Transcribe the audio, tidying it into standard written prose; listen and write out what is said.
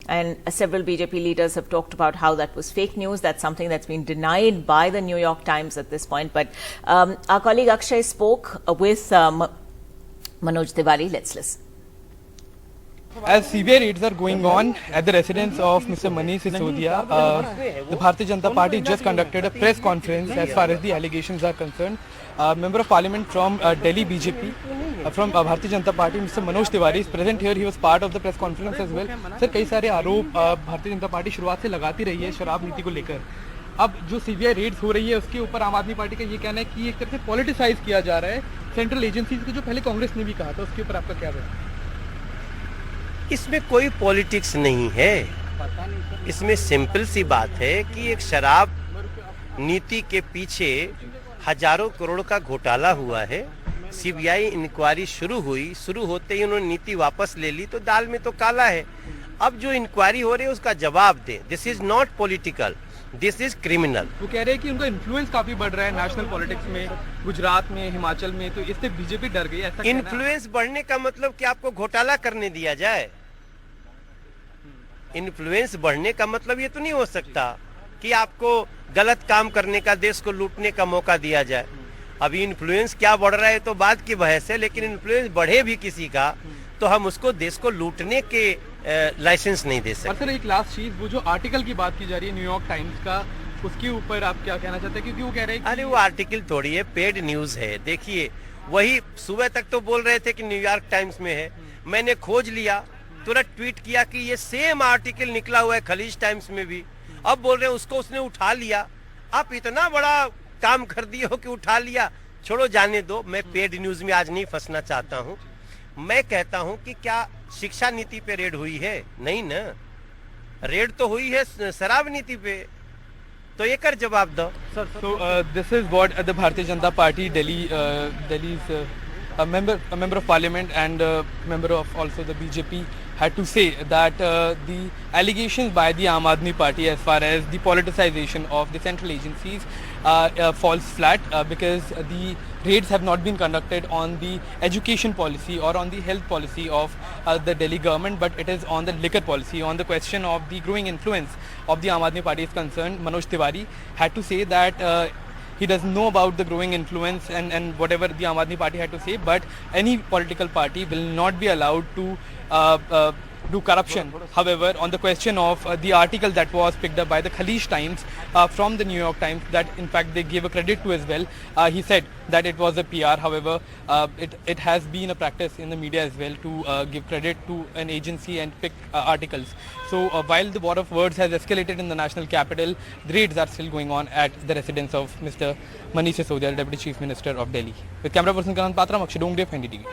And several BJP leaders have talked about how that was fake news. That's something that's been denied by the New York Times at this point. But our colleague Akshay spoke with Manoj Tiwari. Let's listen. As CBI raids are going on at the residence of Mr. Manish Sisodia, the Bharatiya Janata Party just conducted a press conference as far as the allegations are concerned. Member of Parliament from Delhi BJP, from Bharatiya Janata Party, Mr. Manoj Tiwari is present here. He was part of the press conference as well. Sir, कई सारे आरोप Bharatiya Janata party शुरुआत से लगाती रही है शराब नीति को लेकर. अब जो सीबीआई रेड्स हो रही है उसके ऊपर आम आदमी पार्टी का ये कहना है कि एक तरह से पॉलिटिसाइज किया जा रहा है सेंट्रल एजेंसीज को, जो पहले कांग्रेस ने भी कहा था. उसके ऊपर आपका क्या बयान? इसमें कोई पॉलिटिक्स नहीं है. इसमें सिंपल सी बात है कि एक शराब नीति के पीछे हजारों करोड़ का घोटाला हुआ है. सीबीआई इंक्वायरी शुरू होते ही उन्होंने नीति वापस ले ली, तो दाल में तो काला है. अब जो इंक्वायरी हो रही है उसका जवाब दे. This is not political, this is criminal. वो कह रहे हैं कि उनका इन्फ्लुएंस काफी बढ़ रहा है नेशनल पॉलिटिक्स में, गुजरात में, हिमाचल में, तो इससे बीजेपी डर गई. ऐसा इन्फ्लुएंस बढ़ने का मतलब कि आपको घोटाला करने दिया जाए. इन्फ्लुएंस बढ़ने का मतलब ये तो नहीं हो सकता कि आपको गलत काम करने का, देश को लूटने का मौका दिया जाए. अभी इन्फ्लुएंस क्या बढ़ रहा है तो बात की बहस है, लेकिन इन्फ्लुएंस बढ़े भी किसी का तो हम उसको देश को लूटने के लाइसेंस नहीं दे सकते. सर, एक लास्ट चीज, वो जो आर्टिकल की बात की जा रही है न्यूयॉर्क टाइम्स का, उसके ऊपर आप क्या कहना चाहते हैं? क्योंकि वो कह रहे हैं अरे वो आर्टिकल थोड़ी है, पेड न्यूज है. देखिए, वही सुबह तक तो बोल रहे थे कि न्यूयॉर्क टाइम्स में है. मैंने खोज लिया, तुरंत ट्वीट किया कि ये सेम आर्टिकल निकला हुआ है खलीज टाइम्स में भी. अब बोल रहे हैं उसको उसने उठा लिया. आप इतना बड़ा काम कर दिए हो कि उठा लिया. छोड़ो, जाने दो. मैं पेड न्यूज में आज नहीं फंसना चाहता हूं. मैं कहता हूं कि क्या शिक्षा नीति पे रेड हुई है? नहीं ना, रेड तो हुई है शराब नीति पे. तो ये कर जवाब दो. So this is what the Bharatiya Janata Party Delhi's a member of parliament and member of also the BJP had to say that the allegations by the Aam Aadmi Party as far as the politicization of the central agencies falls flat because the raids have not been conducted on the education policy or on the health policy of the Delhi government, but it is on the liquor policy. On the question of the growing influence of the Aam Aadmi Party is concerned, Manoj Tiwari had to say that he doesn't know about the growing influence and whatever the Aam Aadmi Party had to say, but any political party will not be allowed to do corruption. However, on the question of the article that was picked up by the Khaleej Times from the New York Times, that in fact they gave a credit to as well, he said that it was a PR. However, it has been a practice in the media as well to give credit to an agency and pick articles. So while the war of words has escalated in the national capital, the raids are still going on at the residence of Mr. Manish Sisodia, Deputy Chief Minister of Delhi. With camera person Kanant Patra, Akshay Dongde, NDTV.